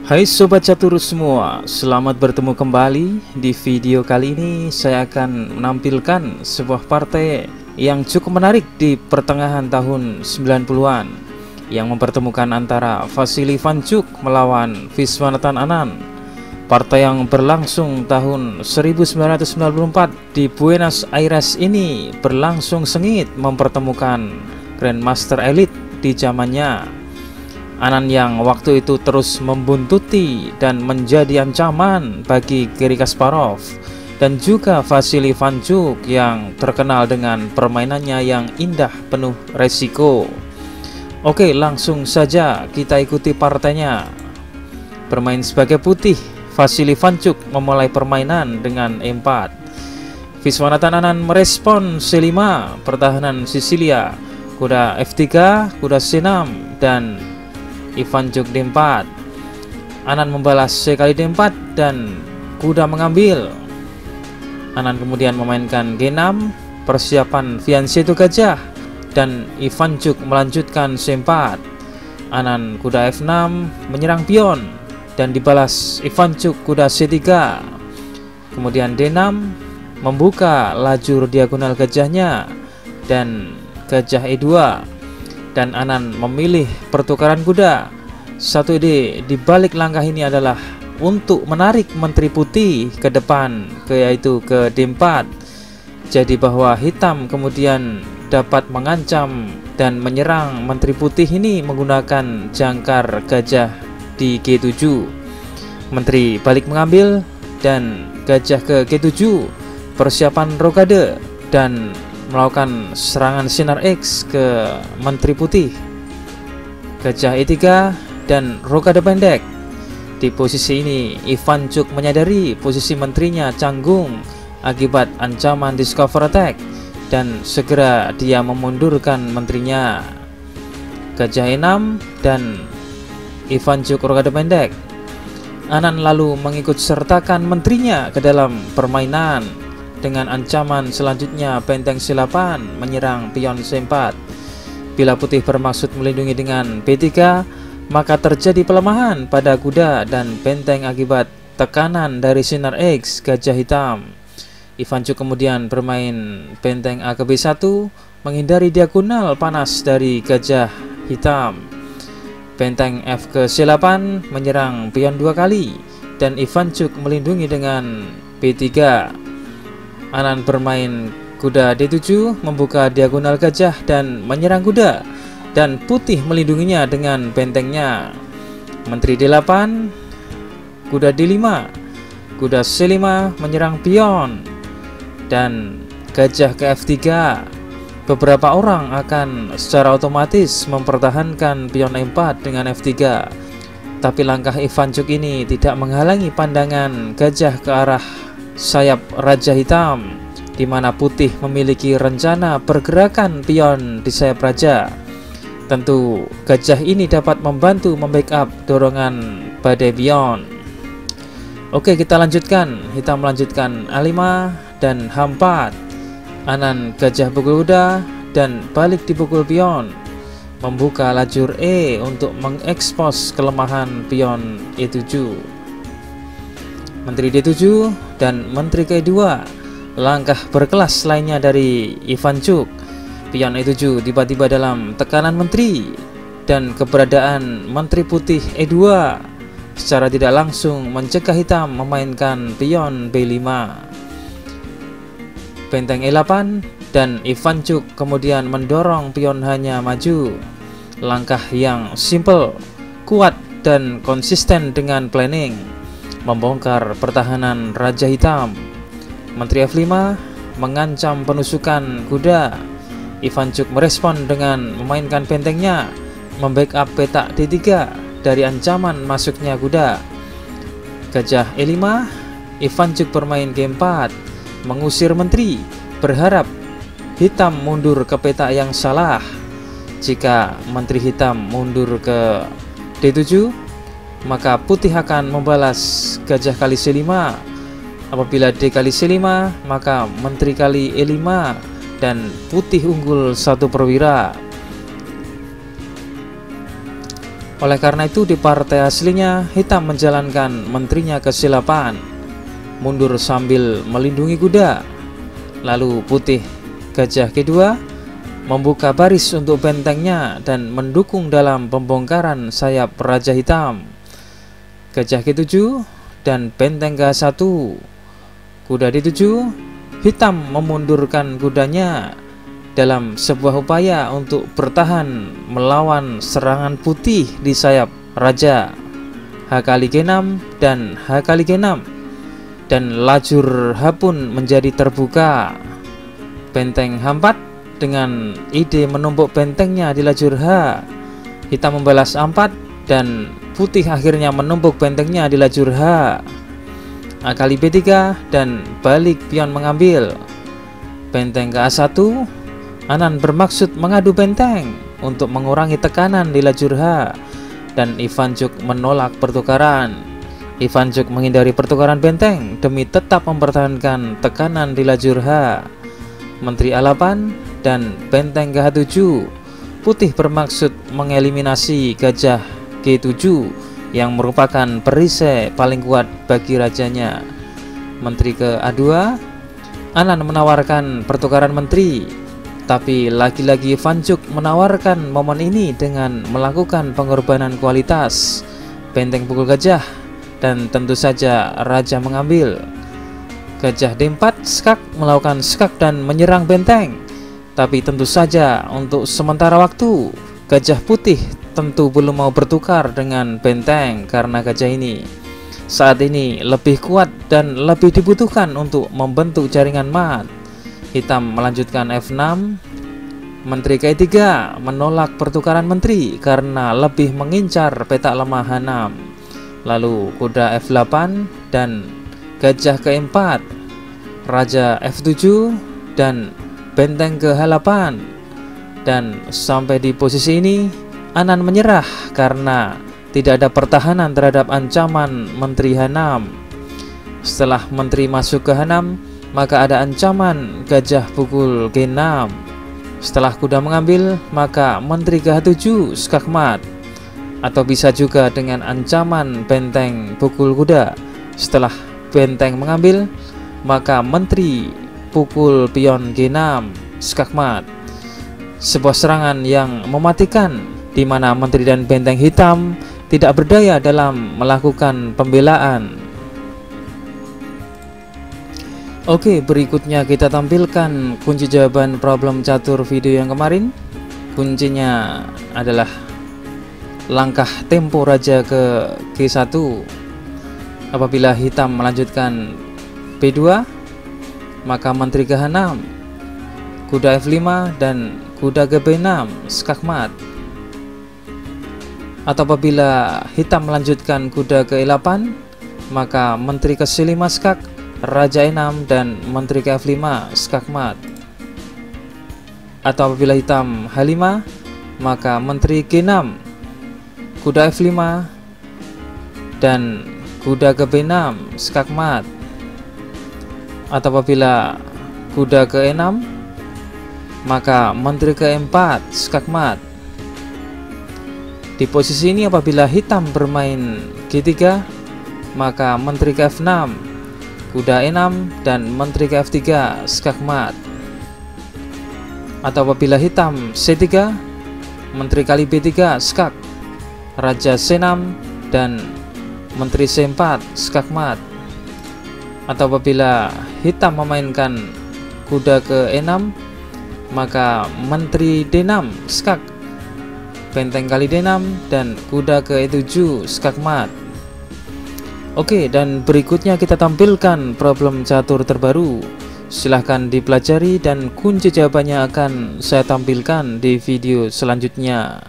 Hai Sobat Catur semua, selamat bertemu kembali. Di video kali ini saya akan menampilkan sebuah partai yang cukup menarik di pertengahan tahun 90-an yang mempertemukan antara Vasily Ivanchuk melawan Viswanathan Anand. Partai yang berlangsung tahun 1994 di Buenos Aires ini berlangsung sengit mempertemukan Grandmaster Elite di zamannya. Anand yang waktu itu terus membuntuti dan menjadi ancaman bagi Garry Kasparov, dan juga Vasily Ivanchuk yang terkenal dengan permainannya yang indah penuh resiko. Oke, langsung saja kita ikuti partainya. Bermain sebagai putih, Vasily Ivanchuk memulai permainan dengan E4. Viswanathan Anand merespon C5, pertahanan Sisilia, kuda F3, kuda C6, dan Ivanchuk D4. Anand membalas C kali D4 dan kuda mengambil. Anand kemudian memainkan G6, persiapan fiancé itu gajah, dan Ivanchuk melanjutkan C4. Anand kuda F6 menyerang pion dan dibalas Ivanchuk kuda C3. Kemudian D6 membuka lajur diagonal gajahnya dan gajah E2. Dan Anand memilih pertukaran kuda. Satu ide di balik langkah ini adalah untuk menarik Menteri Putih ke depan, yaitu ke D4. Jadi bahwa hitam kemudian dapat mengancam dan menyerang Menteri Putih ini menggunakan jangkar gajah di G7. Menteri balik mengambil dan gajah ke G7, persiapan rokade dan melakukan serangan sinar X ke Menteri Putih. Gajah E3 dan rokade pendek. Di posisi ini Ivanchuk menyadari posisi menterinya canggung akibat ancaman discover attack, dan segera dia memundurkan menterinya. Gajah E6 dan Ivanchuk rokade pendek. Anand lalu mengikut sertakan menterinya ke dalam permainan dengan ancaman selanjutnya benteng C8 menyerang pion C4. Bila putih bermaksud melindungi dengan B3, maka terjadi pelemahan pada kuda dan benteng akibat tekanan dari sinar X gajah hitam. Ivanchuk kemudian bermain benteng A ke B1 menghindari diagonal panas dari gajah hitam. Benteng F ke C8 menyerang pion 2 kali dan Ivanchuk melindungi dengan B3. Anand bermain kuda D7 membuka diagonal gajah dan menyerang kuda, dan putih melindunginya dengan bentengnya. Menteri D8, kuda D5, kuda C5 menyerang pion, dan gajah ke F3. Beberapa orang akan secara otomatis mempertahankan pion E4 dengan F3, tapi langkah Ivanchuk ini tidak menghalangi pandangan gajah ke arah sayap Raja Hitam, di mana putih memiliki rencana pergerakan pion di sayap Raja. Tentu gajah ini dapat membantu membackup dorongan badai pion. Oke, kita lanjutkan. Hitam melanjutkan A5 dan H4. Anand gajah pukul kuda dan balik dipukul pion, membuka lajur E untuk mengekspos kelemahan pion E7. Menteri D7 dan Menteri K2, langkah berkelas lainnya dari Ivanchuk. Pion E7 tiba-tiba dalam tekanan menteri, dan keberadaan Menteri Putih E2 secara tidak langsung mencegah hitam memainkan pion B5. Benteng E8 dan Ivanchuk kemudian mendorong pion hanya maju. Langkah yang simple, kuat, dan konsisten dengan planning membongkar pertahanan Raja Hitam. Menteri F5 mengancam penusukan kuda. Ivanchuk merespon dengan memainkan bentengnya, membackup petak D3 dari ancaman masuknya kuda. Gajah E5, Ivanchuk bermain G4, mengusir menteri, berharap hitam mundur ke petak yang salah. Jika menteri hitam mundur ke D7, maka putih akan membalas gajah kali C5. Apabila D kali C5, maka menteri kali E5 dan putih unggul 1 perwira. Oleh karena itu di partai aslinya hitam menjalankan menterinya ke silapan, mundur sambil melindungi kuda. Lalu putih gajah kedua membuka baris untuk bentengnya dan mendukung dalam pembongkaran sayap Raja Hitam. Gajah ke-7 dan benteng ke-1. Kuda di-7, hitam memundurkan kudanya dalam sebuah upaya untuk bertahan melawan serangan putih di sayap Raja. H kali G6 dan H kali G6, dan lajur H pun menjadi terbuka. Benteng H4 dengan ide menumpuk bentengnya di lajur H, hitam membalas A4 dan putih akhirnya menumpuk bentengnya di lajur H. A kali B3 dan balik pion mengambil. Benteng ke A1, Anan bermaksud mengadu benteng untuk mengurangi tekanan di lajur H, dan Ivanchuk menolak pertukaran. Ivanchuk menghindari pertukaran benteng demi tetap mempertahankan tekanan di lajur H. Menteri A8 dan benteng ke H7, putih bermaksud mengeliminasi gajah G7 yang merupakan perisai paling kuat bagi rajanya. Menteri ke A2, Anan menawarkan pertukaran menteri, tapi lagi-lagi Ivanchuk menawarkan momen ini dengan melakukan pengorbanan kualitas. Benteng pukul gajah, dan tentu saja raja mengambil. Gajah D4 skak melakukan skak dan menyerang benteng, tapi tentu saja untuk sementara waktu gajah putih tentu belum mau bertukar dengan benteng karena gajah ini saat ini lebih kuat dan lebih dibutuhkan untuk membentuk jaringan mat. Hitam melanjutkan F6. Menteri ke-3 menolak pertukaran menteri karena lebih mengincar petak lemah H6. Lalu kuda F8 dan gajah ke-4, raja F7 dan benteng ke H8. Dan sampai di posisi ini Anan menyerah karena tidak ada pertahanan terhadap ancaman menteri H6. Setelah menteri masuk ke H6, maka ada ancaman gajah pukul G6. Setelah kuda mengambil, maka menteri ke H7 skakmat, atau bisa juga dengan ancaman benteng pukul kuda. Setelah benteng mengambil, maka menteri pukul pion G6 skakmat, sebuah serangan yang mematikan di mana menteri dan benteng hitam tidak berdaya dalam melakukan pembelaan. Oke, berikutnya kita tampilkan kunci jawaban problem catur video yang kemarin. Kuncinya adalah langkah tempo raja ke G1 apabila hitam melanjutkan B2, maka menteri ke H6, kuda F5 dan kuda ke B6 skakmat. Atau apabila hitam melanjutkan kuda ke E8, maka menteri ke C5 skak, raja E6 dan menteri ke F5 skakmat. Atau apabila hitam H5, maka menteri G6, kuda F5 dan kuda ke B6 skakmat. Atau apabila kuda ke E6, maka menteri ke E4 skakmat. Di posisi ini apabila hitam bermain G3, maka menteri ke F6, kuda E6 dan menteri ke F3 skakmat. Atau apabila hitam C3, menteri kali B3 skak, raja C6 dan menteri C4 skakmat. Atau apabila hitam memainkan kuda ke E6, maka menteri D6 skak, benteng kali D6 dan kuda ke E7 skakmat. Oke, dan berikutnya kita tampilkan problem catur terbaru. Silahkan dipelajari dan kunci jawabannya akan saya tampilkan di video selanjutnya.